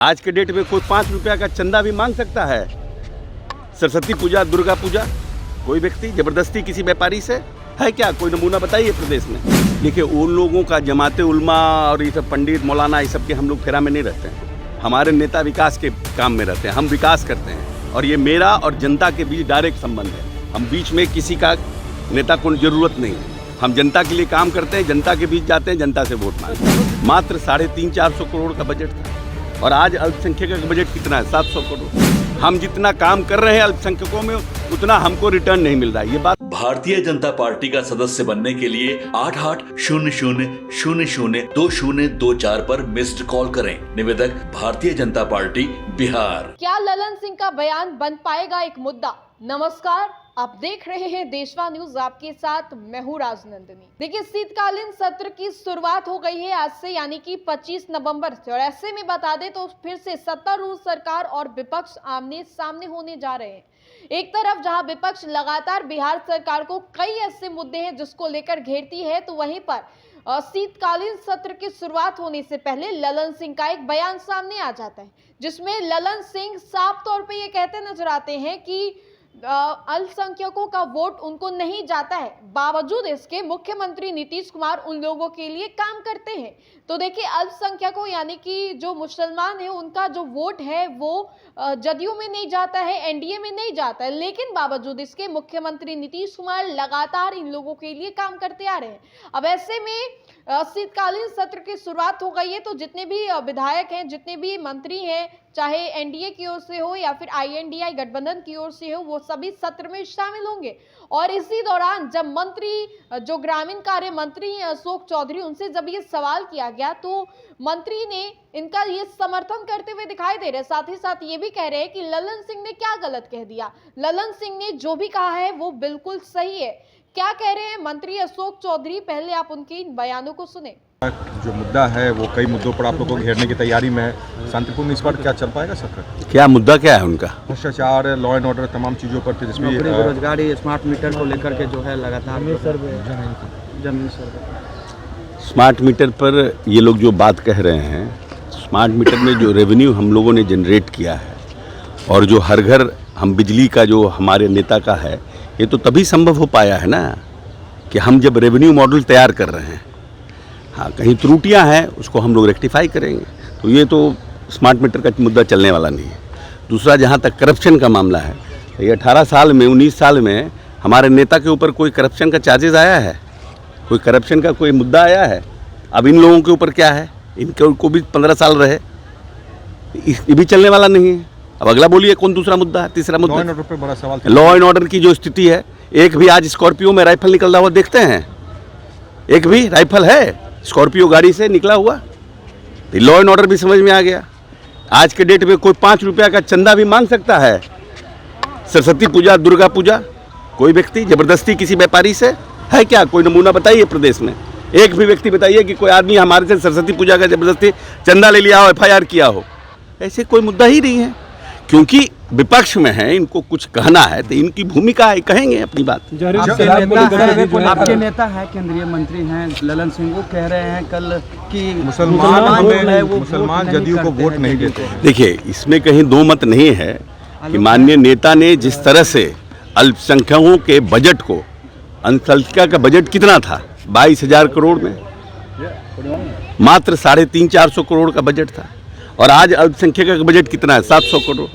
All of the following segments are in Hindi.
आज के डेट में कोई 5 रुपया का चंदा भी मांग सकता है। सरस्वती पूजा, दुर्गा पूजा, कोई व्यक्ति जबरदस्ती किसी व्यापारी से है क्या? कोई नमूना बताइए प्रदेश में। देखिए, उन लोगों का जमाते उलमा और ये सब पंडित मौलाना ये सब के हम लोग फेरा में नहीं रहते हैं। हमारे नेता विकास के काम में रहते हैं, हम विकास करते हैं और ये मेरा और जनता के बीच डायरेक्ट संबंध है। हम बीच में किसी का नेता को जरूरत नहीं है। हम जनता के लिए काम करते हैं, जनता के बीच जाते हैं, जनता से वोट मांगते हैं। मात्र 350-400 करोड़ का बजट था और आज अल्पसंख्यक का बजट कितना है? 700 करोड़। हम जितना काम कर रहे हैं अल्पसंख्यकों में उतना हमको रिटर्न नहीं मिल रहा है। ये बात भारतीय जनता पार्टी का सदस्य बनने के लिए 8800002024 पर मिस्ड कॉल करें। निवेदक भारतीय जनता पार्टी बिहार। क्या ललन सिंह का बयान बन पाएगा एक मुद्दा? नमस्कार, आप देख रहे हैं देशवा न्यूज, आपके साथ मैं हूं राजनंदिनी। देखिए, शीतकालीन सत्र की शुरुआत हो गई है आज से, यानी कि 25 नवंबर से। और ऐसे में बता दें तो फिर से सत्तारूढ़ सरकार और विपक्ष आमने सामने होने जा रहे हैं। एक तरफ जहां विपक्ष लगातार बिहार सरकार को कई ऐसे मुद्दे हैं जिसको लेकर घेरती है, तो वहीं पर शीतकालीन सत्र की शुरुआत होने से पहले ललन सिंह का एक बयान सामने आ जाता है, जिसमें ललन सिंह साफ तौर पे ये कहते नजर आते हैं कि अल्पसंख्यकों का वोट उनको नहीं जाता है। बावजूद इसके मुख्यमंत्री नीतीश कुमार उन लोगों के लिए काम करते हैं। तो देखिए, अल्पसंख्यकों यानी कि जो मुसलमान है उनका जो वोट है वो जदयू में नहीं जाता है, एनडीए में नहीं जाता है, लेकिन बावजूद इसके मुख्यमंत्री नीतीश कुमार लगातार इन लोगों के लिए काम करते आ रहे हैं। अब ऐसे में शीतकालीन सत्र की शुरुआत हो गई है, तो जितने भी विधायक हैं, जितने भी मंत्री हैं, चाहे एनडीए की ओर से हो या फिर आईएनडीआई गठबंधन की ओर से हो, वो सभी सत्र में शामिल होंगे। और इसी दौरान जब मंत्री, जो ग्रामीण कार्य मंत्री हैं अशोक चौधरी, उनसे जब ये सवाल किया गया तो मंत्री ने इनका ये समर्थन करते हुए दिखाई दे रहे। साथ ही साथ ये भी कह रहे हैं कि ललन सिंह ने क्या गलत कह दिया। ललन सिंह ने जो भी कहा है वो बिल्कुल सही है। क्या कह रहे हैं मंत्री अशोक चौधरी, पहले आप उनके इन बयानों को सुने। जो मुद्दा है वो कई मुद्दों पर आप लोगों को घेरने की तैयारी में शांतिपूर्ण। इस पर क्या चल पाएगा सत्र? क्या मुद्दा क्या है उनका? भ्रष्टाचार, लॉ एंड ऑर्डर, तमाम चीज़ों पर, जिसमें बेरोजगारी, स्मार्ट मीटर को लेकर के जो है लगातार जमीन सर्वे, स्मार्ट मीटर पर ये लोग जो बात कह रहे हैं, स्मार्ट मीटर में जो रेवेन्यू हम लोगों ने जनरेट किया है और जो हर घर हम बिजली का जो हमारे नेता का है, ये तो तभी संभव हो पाया है ना कि हम जब रेवेन्यू मॉडल तैयार कर रहे हैं। हाँ, कहीं त्रुटियां हैं उसको हम लोग रेक्टिफाई करेंगे। तो ये तो स्मार्ट मीटर का मुद्दा चलने वाला नहीं है। दूसरा, जहाँ तक करप्शन का मामला है, तो ये 18 साल में, 19 साल में हमारे नेता के ऊपर कोई करप्शन का चार्जेस आया है? कोई करप्शन का कोई मुद्दा आया है? अब इन लोगों के ऊपर क्या है? इनको भी 15 साल रहे, ये भी चलने वाला नहीं है। अब अगला बोलिए कौन दूसरा मुद्दा है? तीसरा मुद्दा लॉ एंड ऑर्डर पर बड़ा सवाल। लॉ एंड ऑर्डर की जो स्थिति है, एक भी आज स्कॉर्पियो में राइफल निकलता हुआ देखते हैं? एक भी राइफल है स्कॉर्पियो गाड़ी से निकला हुआ? तो लॉ एंड ऑर्डर भी समझ में आ गया। आज के डेट में कोई 5 रुपया का चंदा भी मांग सकता है। सरस्वती पूजा, दुर्गा पूजा, कोई व्यक्ति जबरदस्ती किसी व्यापारी से है क्या? कोई नमूना बताइए प्रदेश में। एक भी व्यक्ति बताइए कि कोई आदमी हमारे से सरस्वती पूजा का जबरदस्ती चंदा ले लिया हो, FIR किया हो। ऐसे कोई मुद्दा ही नहीं है, क्योंकि विपक्ष में है, इनको कुछ कहना है तो इनकी भूमिका है, कहेंगे अपनी बात। आपके नेता है, केंद्रीय मंत्री हैं ललन सिंह, वो कह रहे हैं कल कि मुसलमान जदयू को वोट नहीं देते हैं। देखिए, इसमें कहीं दो मत नहीं है कि माननीय नेता ने जिस तरह से अल्पसंख्यकों के बजट को, अल्पसंख्यक का बजट कितना था? 22,000 करोड़ में मात्र 350-400 करोड़ का बजट था और आज अल्पसंख्यक का बजट कितना है? 700 करोड़।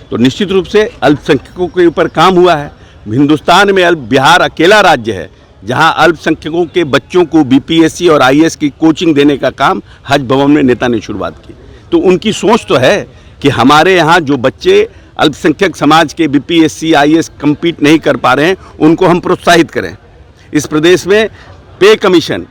तो निश्चित रूप से अल्पसंख्यकों के ऊपर काम हुआ है। हिंदुस्तान में बिहार अकेला राज्य है जहां अल्पसंख्यकों के बच्चों को BPSC और IAS की कोचिंग देने का काम हज भवन में नेता ने शुरुआत की। तो उनकी सोच तो है कि हमारे यहाँ जो बच्चे अल्पसंख्यक समाज के BPSC IAS कम्पीट नहीं कर पा रहे हैं, उनको हम प्रोत्साहित करें। इस प्रदेश में पे कमीशन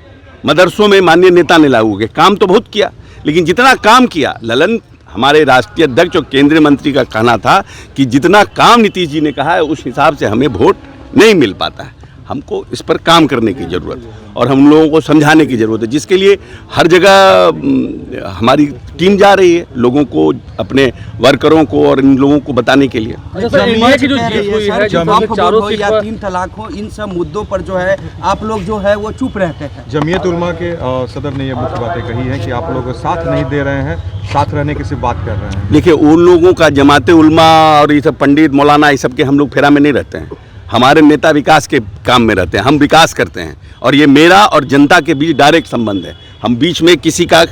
मदरसों में माननीय नेता ने लागू किया। काम तो बहुत किया, लेकिन जितना काम किया, ललन हमारे राष्ट्रीय अध्यक्ष और केंद्रीय मंत्री का कहना था कि जितना काम नीतीश जी ने कहा है उस हिसाब से हमें वोट नहीं मिल पाता है। हमको इस पर काम करने की ज़रूरत और हम लोगों को समझाने की ज़रूरत है, जिसके लिए हर जगह हमारी टीम जा रही है, लोगों को, अपने वर्करों को और इन लोगों को बताने के लिए। इंडिया की जो जीत हुई है, चारों सीट या 3 तलाक हो, इन सब मुद्दों पर जो है आप लोग जो है वो चुप रहते हैं। जमीयत उलमा के सदर ने ये मुख्य बातें कही हैं कि आप लोग साथ नहीं दे रहे हैं, साथ रहने की सिर्फ बात कर रहे हैं। देखिए, उन लोगों का, जमाते उलमा और ये सब पंडित मौलाना, ये सब के हम लोग फेरा में नहीं रहते हैं। हमारे नेता विकास के काम में रहते हैं, हम विकास करते हैं और ये मेरा और जनता के बीच डायरेक्ट संबंध है। हम बीच में किसी का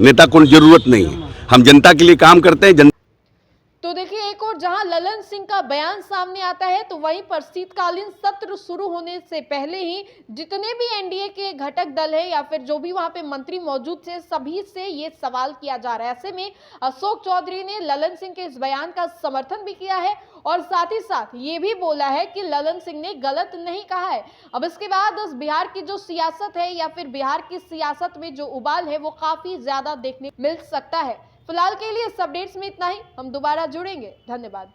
नेता को जरूरत नहीं है, हम जनता के लिए काम करते हैं। तो देखिए, एक और जहां ललन सिंह का बयान सामने आता है, तो वहीं पर शीतकालीन सत्र शुरू होने से पहले ही जितने भी एनडीए के घटक दल है या फिर जो भी वहां पे मंत्री मौजूद थे, सभी से ये सवाल किया जा रहा है। ऐसे में अशोक चौधरी ने ललन सिंह के इस बयान का समर्थन भी किया है और साथ ही साथ ये भी बोला है कि ललन सिंह ने गलत नहीं कहा है। अब इसके बाद उस बिहार की जो सियासत है या फिर बिहार की सियासत में जो उबाल है, वो काफी ज्यादा देखने मिल सकता है। फिलहाल के लिए इस अपडेट्स में इतना ही, हम दोबारा जुड़ेंगे। धन्यवाद।